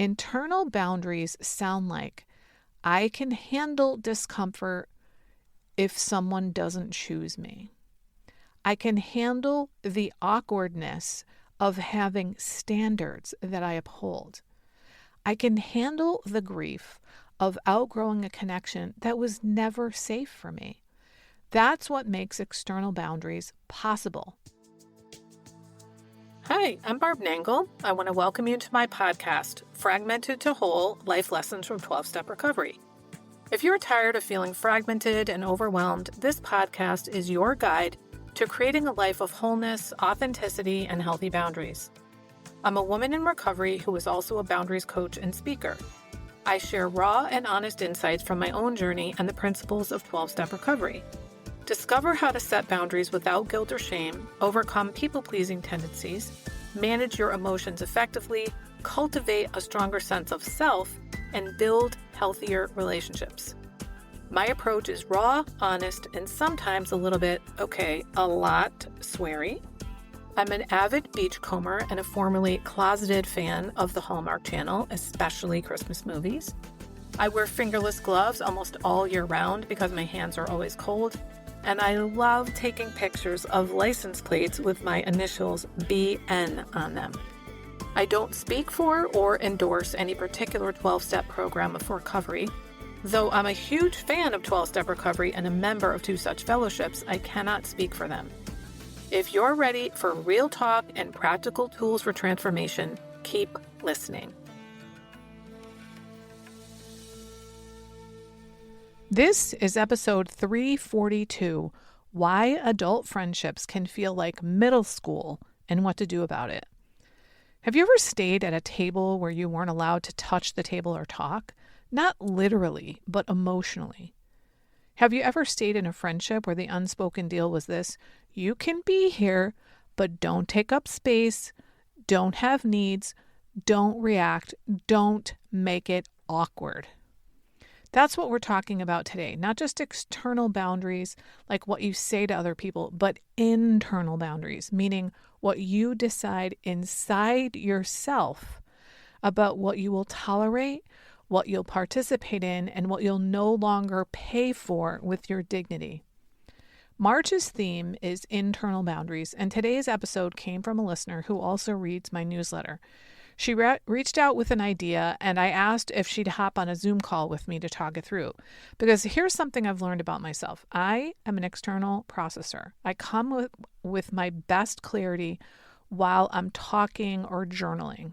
Internal boundaries sound like I can handle discomfort if someone doesn't choose me. I can handle the awkwardness of having standards that I uphold. I can handle the grief of outgrowing a connection that was never safe for me. That's what makes external boundaries possible. Hi, I'm Barb Nangle. I want to welcome you to my podcast, Fragmented to Whole, Life Lessons from 12-Step Recovery. If you're tired of feeling fragmented and overwhelmed, this podcast is your guide to creating a life of wholeness, authenticity, and healthy boundaries. I'm a woman in recovery who is also a boundaries coach and speaker. I share raw and honest insights from my own journey and the principles of 12-Step Recovery. Discover how to set boundaries without guilt or shame, overcome people-pleasing tendencies, manage your emotions effectively, cultivate a stronger sense of self, and build healthier relationships. My approach is raw, honest, and sometimes a little bit, a lot sweary. I'm an avid beachcomber and a formerly closeted fan of the Hallmark Channel, especially Christmas movies. I wear fingerless gloves almost all year round because my hands are always cold. And I love taking pictures of license plates with my initials BN on them. I don't speak for or endorse any particular 12-step program of recovery. Though I'm a huge fan of 12-step recovery and a member of two such fellowships, I cannot speak for them. If you're ready for real talk and practical tools for transformation, keep listening. This is episode 342, Why Adult Friendships Can Feel Like Middle School and What to Do About It. Have you ever stayed at a table where you weren't allowed to touch the table or talk? Not literally, but emotionally. Have you ever stayed in a friendship where the unspoken deal was this: you can be here, but don't take up space, don't have needs, don't react, don't make it awkward? That's what we're talking about today. Not just external boundaries, like what you say to other people, but internal boundaries, meaning what you decide inside yourself about what you will tolerate, what you'll participate in, and what you'll no longer pay for with your dignity. March's theme is internal boundaries, and today's episode came from a listener who also reads my newsletter. She reached out with an idea, and I asked if she'd hop on a Zoom call with me to talk it through. Because here's something I've learned about myself. I am an external processor. I come with my best clarity while I'm talking or journaling.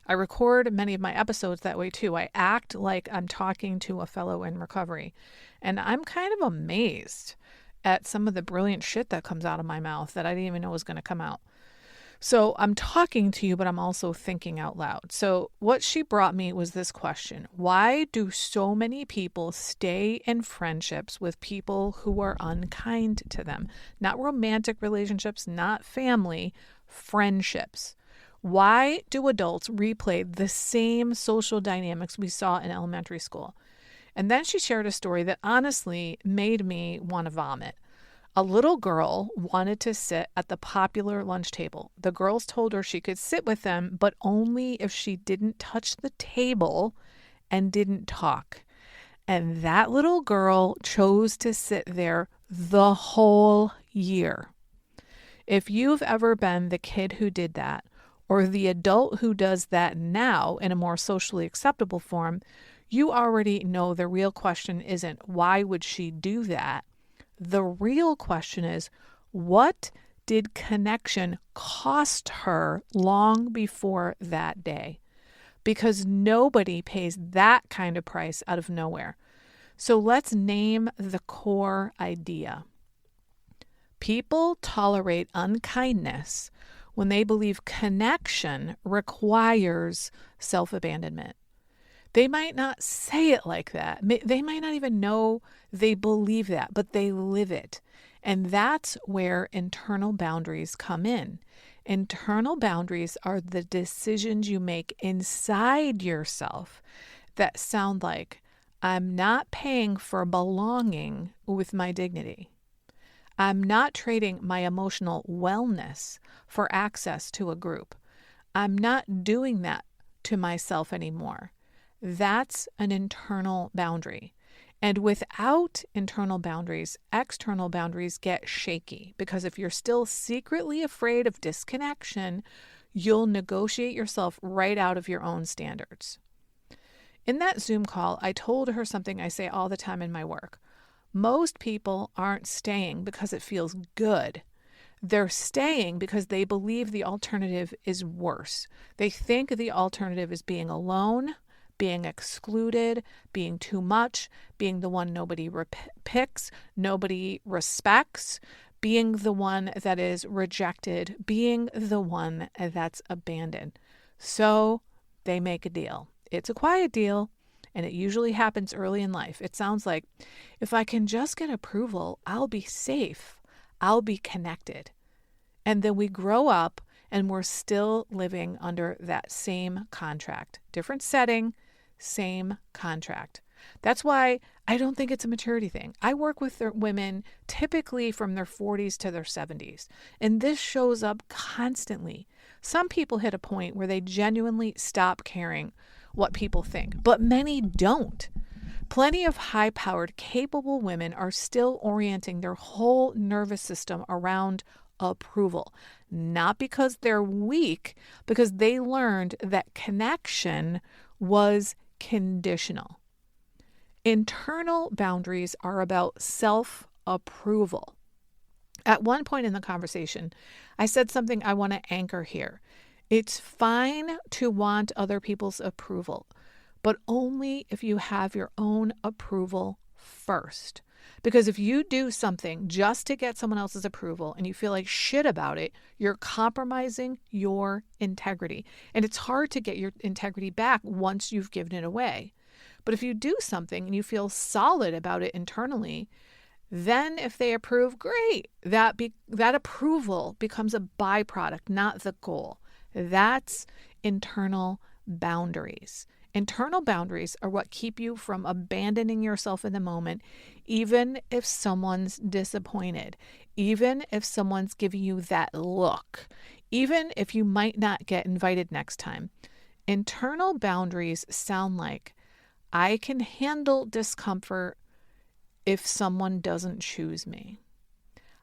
I record many of my episodes that way too. I act like I'm talking to a fellow in recovery. And I'm kind of amazed at some of the brilliant shit that comes out of my mouth that I didn't even know was going to come out. So I'm talking to you, but I'm also thinking out loud. So what she brought me was this question: why do so many people stay in friendships with people who are unkind to them? Not romantic relationships, not family, friendships. Why do adults replay the same social dynamics we saw in elementary school? And then she shared a story that honestly made me want to vomit. A little girl wanted to sit at the popular lunch table. The girls told her she could sit with them, but only if she didn't touch the table and didn't talk. And that little girl chose to sit there the whole year. If you've ever been the kid who did that, or the adult who does that now in a more socially acceptable form, you already know the real question isn't why would she do that? The real question is, what did connection cost her long before that day? Because nobody pays that kind of price out of nowhere. So let's name the core idea. People tolerate unkindness when they believe connection requires self-abandonment. They might not say it like that. They might not even know they believe that, but they live it. And that's where internal boundaries come in. Internal boundaries are the decisions you make inside yourself that sound like, I'm not paying for belonging with my dignity. I'm not trading my emotional wellness for access to a group. I'm not doing that to myself anymore. That's an internal boundary. And without internal boundaries, external boundaries get shaky, because if you're still secretly afraid of disconnection, you'll negotiate yourself right out of your own standards. In that Zoom call, I told her something I say all the time in my work. Most people aren't staying because it feels good. They're staying because they believe the alternative is worse. They think the alternative is being alone, being excluded, being too much, being the one nobody picks, nobody respects, being the one that is rejected, being the one that's abandoned. So they make a deal. It's a quiet deal, and it usually happens early in life. It sounds like, if I can just get approval, I'll be safe. I'll be connected. And then we grow up and we're still living under that same contract. Different setting, same contract. That's why I don't think it's a maturity thing. I work with women typically from their 40s to their 70s, and this shows up constantly. Some people hit a point where they genuinely stop caring what people think, but many don't. Plenty of high-powered, capable women are still orienting their whole nervous system around approval, not because they're weak, because they learned that connection was conditional. Internal boundaries are about self-approval. At one point in the conversation, I said something I want to anchor here. It's fine to want other people's approval, but only if you have your own approval first. Because if you do something just to get someone else's approval and you feel like shit about it, you're compromising your integrity. And it's hard to get your integrity back once you've given it away. But if you do something and you feel solid about it internally, then if they approve, great. That approval becomes a byproduct, not the goal. That's internal boundaries. Internal boundaries are what keep you from abandoning yourself in the moment, even if someone's disappointed, even if someone's giving you that look, even if you might not get invited next time. Internal boundaries sound like, I can handle discomfort if someone doesn't choose me.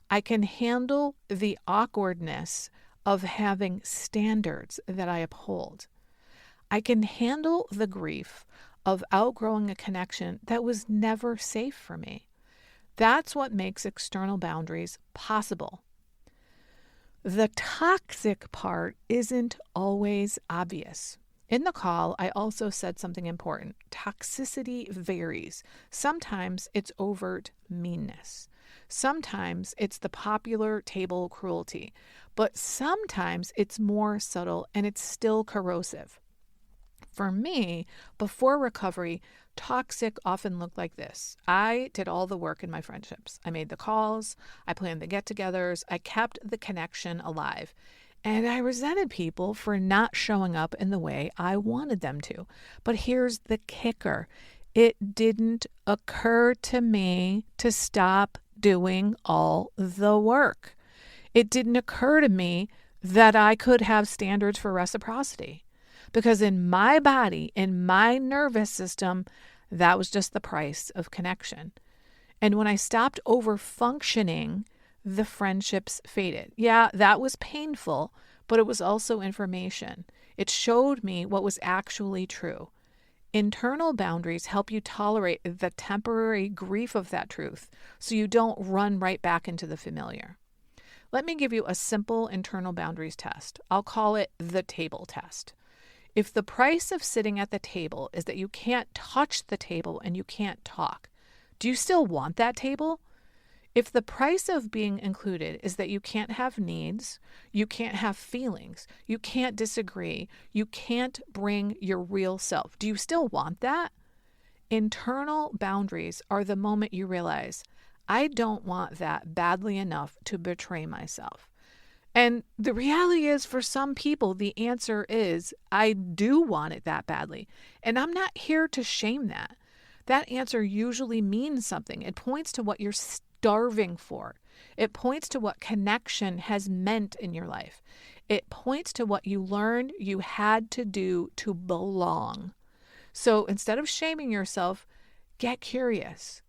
I can handle the awkwardness of having standards that I uphold. I can handle the grief of outgrowing a connection that was never safe for me. That's what makes external boundaries possible. The toxic part isn't always obvious. In the call, I also said something important. Toxicity varies. Sometimes it's overt meanness. Sometimes it's the popular table cruelty. But sometimes it's more subtle and it's still corrosive. For me, before recovery, toxic often looked like this. I did all the work in my friendships. I made the calls. I planned the get-togethers. I kept the connection alive. And I resented people for not showing up in the way I wanted them to. But here's the kicker. It didn't occur to me to stop doing all the work. It didn't occur to me that I could have standards for reciprocity. Because in my body, in my nervous system, that was just the price of connection. And when I stopped over-functioning, the friendships faded. Yeah, that was painful, but it was also information. It showed me what was actually true. Internal boundaries help you tolerate the temporary grief of that truth so you don't run right back into the familiar. Let me give you a simple internal boundaries test. I'll call it the table test. If the price of sitting at the table is that you can't touch the table and you can't talk, do you still want that table? If the price of being included is that you can't have needs, you can't have feelings, you can't disagree, you can't bring your real self, do you still want that? Internal boundaries are the moment you realize, I don't want that badly enough to betray myself. And the reality is, for some people, the answer is, I do want it that badly. And I'm not here to shame that. That answer usually means something. It points to what you're starving for. It points to what connection has meant in your life. It points to what you learned you had to do to belong. So instead of shaming yourself, get curious.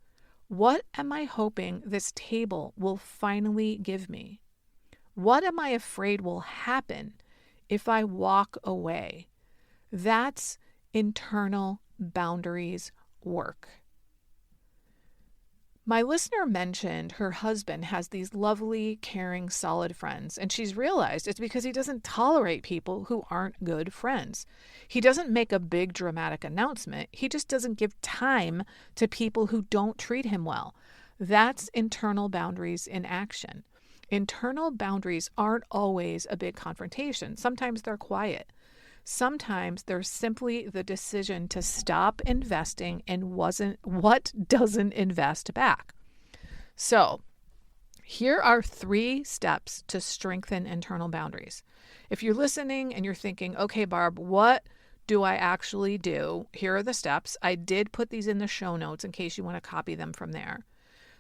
What am I hoping this table will finally give me? What am I afraid will happen if I walk away? That's internal boundaries work. My listener mentioned her husband has these lovely, caring, solid friends, and she's realized it's because he doesn't tolerate people who aren't good friends. He doesn't make a big dramatic announcement. He just doesn't give time to people who don't treat him well. That's internal boundaries in action. Internal boundaries aren't always a big confrontation. Sometimes they're quiet. Sometimes there's simply the decision to stop investing in what doesn't invest back. So, here are 3 steps to strengthen internal boundaries. If you're listening and you're thinking, okay, Barb, what do I actually do? Here are the steps. I did put these in the show notes in case you want to copy them from there.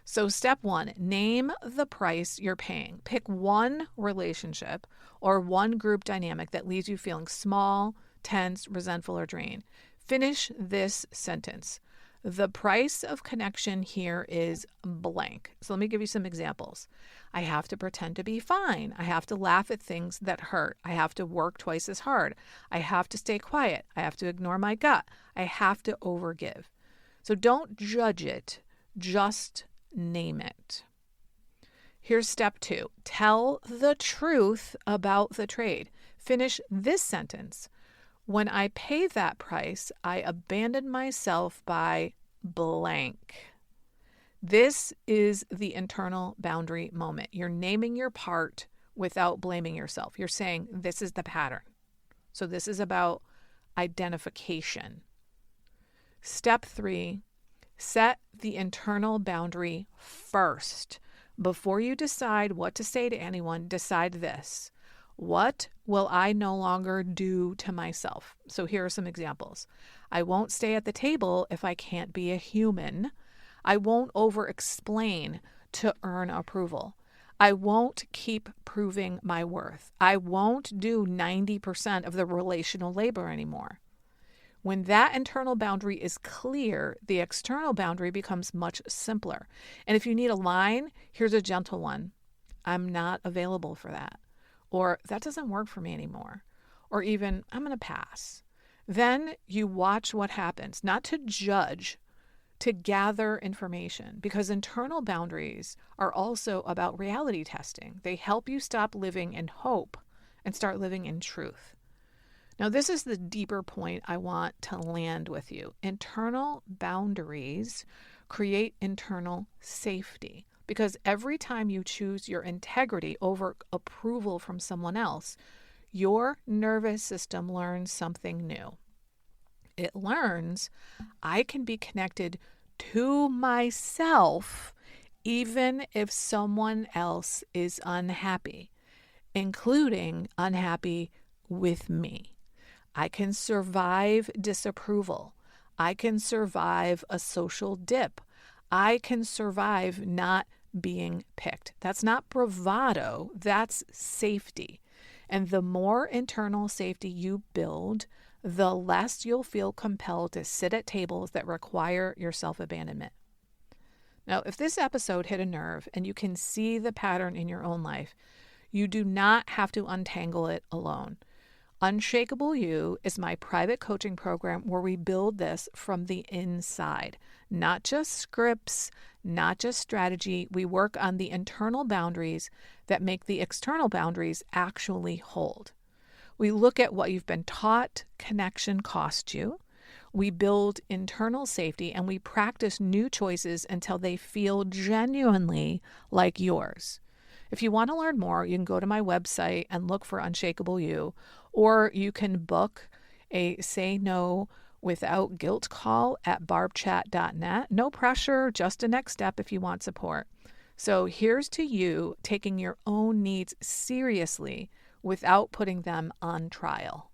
So step 1, name the price you're paying. Pick one relationship or one group dynamic that leaves you feeling small, tense, resentful, or drained. Finish this sentence. The price of connection here is blank. So let me give you some examples. I have to pretend to be fine. I have to laugh at things that hurt. I have to work twice as hard. I have to stay quiet. I have to ignore my gut. I have to overgive. So don't judge it. Just name it. Here's step 2. Tell the truth about the trade. Finish this sentence. When I pay that price, I abandon myself by blank. This is the internal boundary moment. You're naming your part without blaming yourself. You're saying, this is the pattern. So this is about identification. Step 3. Set the internal boundary first. Before you decide what to say to anyone, decide this. What will I no longer do to myself? So here are some examples. I won't stay at the table if I can't be a human. I won't over-explain to earn approval. I won't keep proving my worth. I won't do 90% of the relational labor anymore. When that internal boundary is clear, the external boundary becomes much simpler. And if you need a line, here's a gentle one. I'm not available for that. Or that doesn't work for me anymore. Or even, I'm going to pass. Then you watch what happens, not to judge, to gather information, because internal boundaries are also about reality testing. They help you stop living in hope and start living in truth. Now, this is the deeper point I want to land with you. Internal boundaries create internal safety, because every time you choose your integrity over approval from someone else, your nervous system learns something new. It learns I can be connected to myself even if someone else is unhappy, including unhappy with me. I can survive disapproval. I can survive a social dip. I can survive not being picked. That's not bravado, that's safety. And the more internal safety you build, the less you'll feel compelled to sit at tables that require your self-abandonment. Now, if this episode hit a nerve and you can see the pattern in your own life, you do not have to untangle it alone. Unshakable You is my private coaching program where we build this from the inside. Not just scripts, not just strategy. We work on the internal boundaries that make the external boundaries actually hold. We look at what you've been taught connection cost you. We build internal safety and we practice new choices until they feel genuinely like yours. If you want to learn more, you can go to my website and look for Unshakable You, or you can book a Say No Without Guilt call at barbchat.net. No pressure, just a next step if you want support. So here's to you taking your own needs seriously without putting them on trial.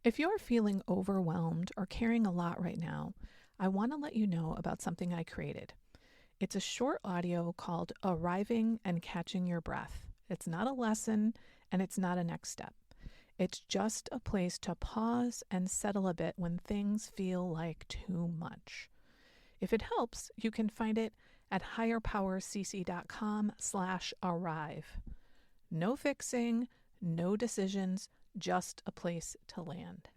If you're feeling overwhelmed or carrying a lot right now, I want to let you know about something I created. It's a short audio called Arriving and Catching Your Breath. It's not a lesson and it's not a next step. It's just a place to pause and settle a bit when things feel like too much. If it helps, you can find it at higherpowercc.com/arrive. No fixing, no decisions, just a place to land.